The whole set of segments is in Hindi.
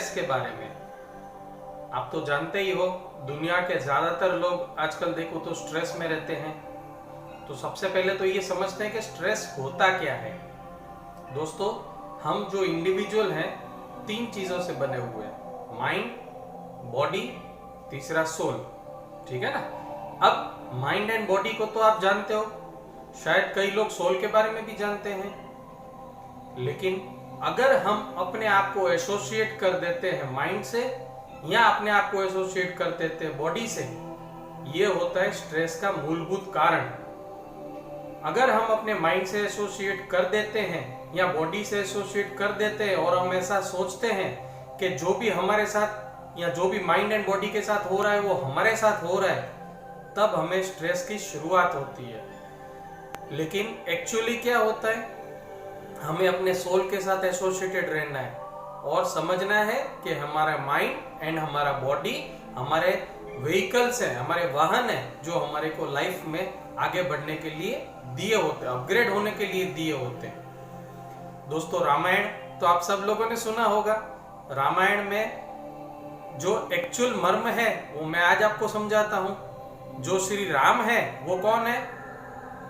स्ट्रेस के बारे में। आप तो जानते ही हो, दुनिया के ज्यादातर लोग आजकल देखो तो स्ट्रेस में रहते हैं। तो सबसे पहले तो ये समझते हैं कि स्ट्रेस होता क्या है। दोस्तों, हम जो इंडिविजुअल हैं 3 चीजों से बने हुए हैं, माइंड, बॉडी, तीसरा सोल। ठीक है ना। अब माइंड एंड बॉडी को तो आप जानते हो, शायद कई लोग सोल के बारे में भी जानते हैं। लेकिन अगर हम अपने आप को एसोसिएट कर देते हैं माइंड से या अपने आप को एसोसिएट कर देते हैं बॉडी से, ये होता है स्ट्रेस का मूलभूत कारण। अगर हम अपने माइंड से एसोसिएट कर देते हैं या बॉडी से एसोसिएट कर देते हैं और हम ऐसा सोचते हैं कि जो भी हमारे साथ या जो भी माइंड एंड बॉडी के साथ हो रहा है वो हमारे साथ हो रहा है, तब हमें स्ट्रेस की शुरुआत होती है। लेकिन एक्चुअली क्या होता है, हमें अपने सोल के साथ एसोसिएटेड रहना है और समझना है कि हमारा माइंड एंड हमारा बॉडी हमारे व्हीकल्स हैं, हमारे वाहन हैं जो हमारे को लाइफ में आगे बढ़ने के लिए दिए होते हैं, अपग्रेड होने के लिए दिए होते हैं। दोस्तों, रामायण तो आप सब लोगों ने सुना होगा। रामायण में जो एक्चुअल मर्म है वो मैं आज आपको समझाता हूं। जो श्री राम है वो कौन है?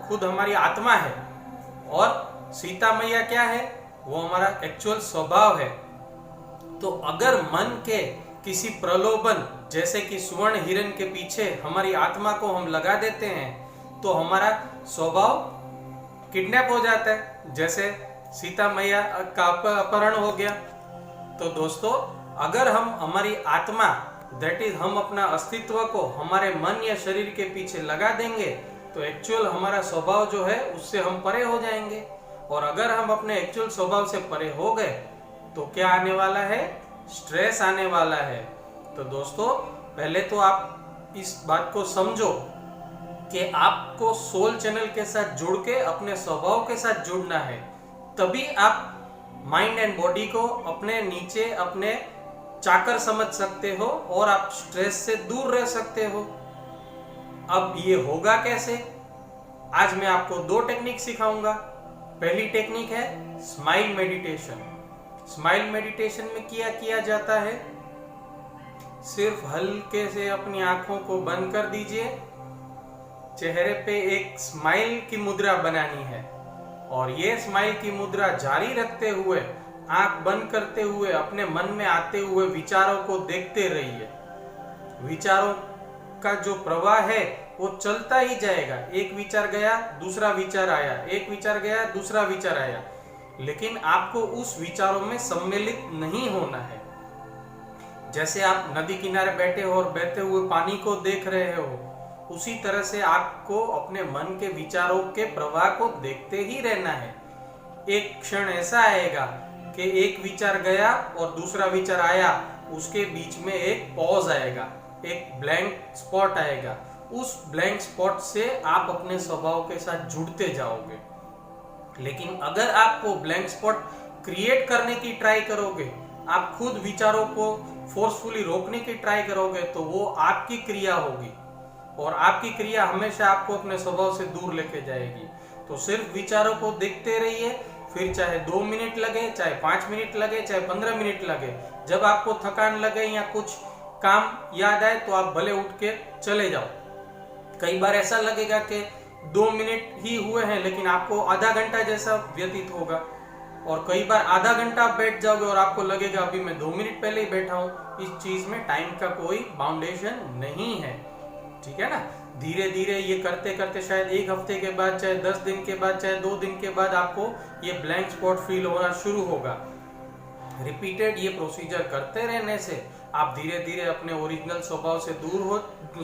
खुद हमारी आत्मा है। और सीता मैया क्या है? वो हमारा एक्चुअल स्वभाव है। तो अगर मन के किसी प्रलोभन जैसे कि स्वर्ण हिरण के पीछे हमारी आत्मा को हम लगा देते हैं तो हमारा स्वभाव किडनैप हो जाता है, जैसे सीता मैया का अपहरण हो गया। तो दोस्तों, अगर हम हमारी आत्मा दैट इज हम अपना अस्तित्व को हमारे मन या शरीर के पीछे लगा देंगे तो एक्चुअल हमारा स्वभाव जो है उससे हम परे हो जाएंगे। और अगर हम अपने एक्चुअल स्वभाव से परे हो गए तो क्या आने वाला है? स्ट्रेस आने वाला है। तो दोस्तों, पहले तो आप इस बात को समझो कि आपको सोल चैनल के साथ जुड़ के अपने स्वभाव के साथ जुड़ना है, तभी आप माइंड एंड बॉडी को अपने नीचे अपने चाकर समझ सकते हो और आप स्ट्रेस से दूर रह सकते हो। अब ये होगा कैसे? आज मैं आपको 2 टेक्निक सिखाऊंगा। पहली टेक्निक है स्माइल मेडिटेशन। स्माइल मेडिटेशन में क्या किया जाता है, सिर्फ हल्के से अपनी आंखों को बंद कर दीजिए, चेहरे पे एक स्माइल की मुद्रा बनानी है और ये स्माइल की मुद्रा जारी रखते हुए, आंख बंद करते हुए, अपने मन में आते हुए विचारों को देखते रहिए। विचारों का जो प्रवाह है वो चलता ही जाएगा। एक विचार गया, दूसरा विचार आया, एक विचार गया, दूसरा विचार आया, लेकिन आपको उस विचारों में सम्मिलित नहीं होना है। जैसे आप नदी किनारे बैठे हो और बहते हुए पानी को देख रहे हो, उसी तरह से आपको अपने मन के विचारों के प्रवाह को देखते ही रहना है। एक क्षण ऐसा आएगा कि एक विचार गया और दूसरा विचार आया, उसके बीच में एक पॉज आएगा, एक ब्लैंक स्पॉट आएगा। उस ब्लैंक स्पॉट से आप अपने स्वभाव के साथ जुड़ते जाओगे। लेकिन अगर आप वो ब्लैंक स्पॉट क्रिएट करने की ट्राई करोगे, आप खुद विचारों को फोर्सफुली रोकने की ट्राई करोगे, तो वो आपकी क्रिया होगी और आपकी क्रिया हमेशा आपको अपने स्वभाव से दूर लेके जाएगी। तो सिर्फ विचारों को देखते रहिए, फिर चाहे 2 मिनट लगे, चाहे 5 मिनट लगे, चाहे 15 मिनट लगे। जब आपको थकान लगे या कुछ काम याद आए तो आप भले उठ के चले जाओ। कई बार ऐसा लगेगा कि 2 मिनट ही हुए हैं लेकिन आपको आधा घंटा जैसा व्यतीत होगा, और कई बार आधा घंटा आप बैठ जाओगे और आपको लगेगा अभी मैं 2 मिनट पहले ही बैठा हूं। इस चीज में टाइम का कोई बाउंडेशन नहीं है। ठीक है ना। धीरे धीरे ये करते करते शायद 1 हफ्ते के बाद, चाहे 10 दिन के बाद, चाहे 2 दिन के बाद आपको ये ब्लैंक स्पॉट फील होना शुरू होगा। रिपीटेड ये प्रोसीजर करते रहने से आप धीरे धीरे अपने ओरिजिनल स्वभाव से दूर हो,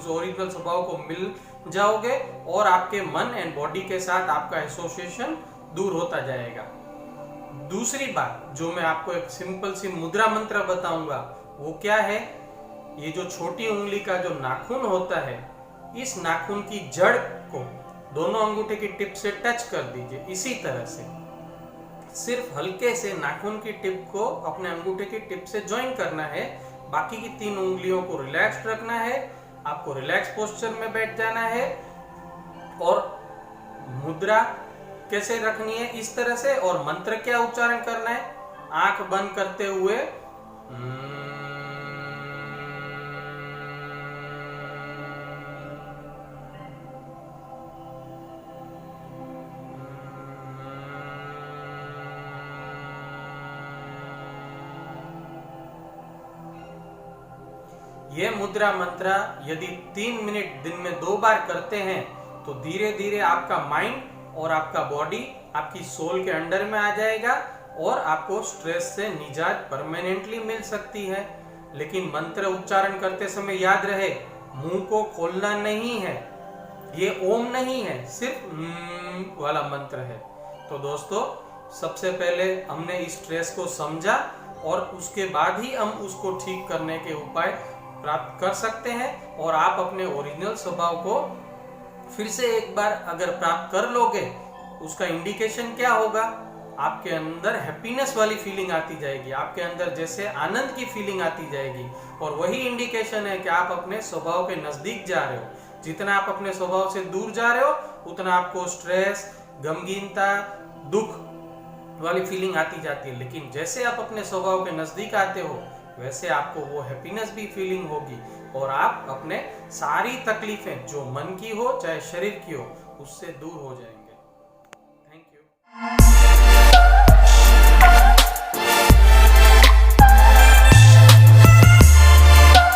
ओरिजिनल स्वभाव को मिल जाओगे और आपके मन एंड बॉडी के साथ आपका एसोसिएशन दूर होता जाएगा। दूसरी बात जो मैं आपको एक सिंपल सी मुद्रा मंत्र बताऊंगा, वो क्या है? ये जो छोटी उंगली का जो नाखून होता है, इस नाखून की जड़ को दोनों अंगूठे की टिप से टच कर दीजिए। इसी तरह से सिर्फ हल्के से नाखून की टिप को अपने अंगूठे की टिप से ज्वाइन करना है। बाकी की 3 उंगलियों को रिलैक्स रखना है। आपको रिलैक्स पोस्चर में बैठ जाना है और मुद्रा कैसे रखनी है इस तरह से, और मंत्र क्या उच्चारण करना है? आंख बंद करते हुए ये मुद्रा मंत्र यदि 3 मिनट दिन में 2 बार करते हैं तो धीरे धीरे आपका माइंड और आपका बॉडी आपकी सोल के अंडर में आ जाएगा और आपको स्ट्रेस से निजात परमानेंटली मिल सकती है। लेकिन मंत्र उच्चारण करते समय याद रहे, मुंह को खोलना नहीं है, ये ओम नहीं है, सिर्फ वाला मंत्र है। तो दोस्तों, सबसे पहले हमने इस स्ट्रेस को समझा और उसके बाद ही हम उसको ठीक करने के उपाय प्राप्त कर सकते हैं। और आप अपने ओरिजिनल स्वभाव को फिर से एक बार अगर प्राप्त कर लोगे, उसका इंडिकेशन क्या होगा, आपके अंदर हैप्पीनेस वाली फीलिंग आती जाएगी, आपके अंदर जैसे आनंद की फीलिंग आती जाएगी। और वही इंडिकेशन है कि आप अपने स्वभाव के नजदीक जा रहे हो। जितना आप अपने स्वभाव से दूर जा रहे हो, उतना आपको स्ट्रेस, गमगीनता, दुख वाली फीलिंग आती जाती है। लेकिन जैसे आप अपने स्वभाव के नजदीक आते हो, वैसे आपको वो हैप्पीनेस भी फीलिंग होगी और आप अपने सारी तकलीफें जो मन की हो चाहे शरीर की हो, उससे दूर हो जाएंगे। Thank you.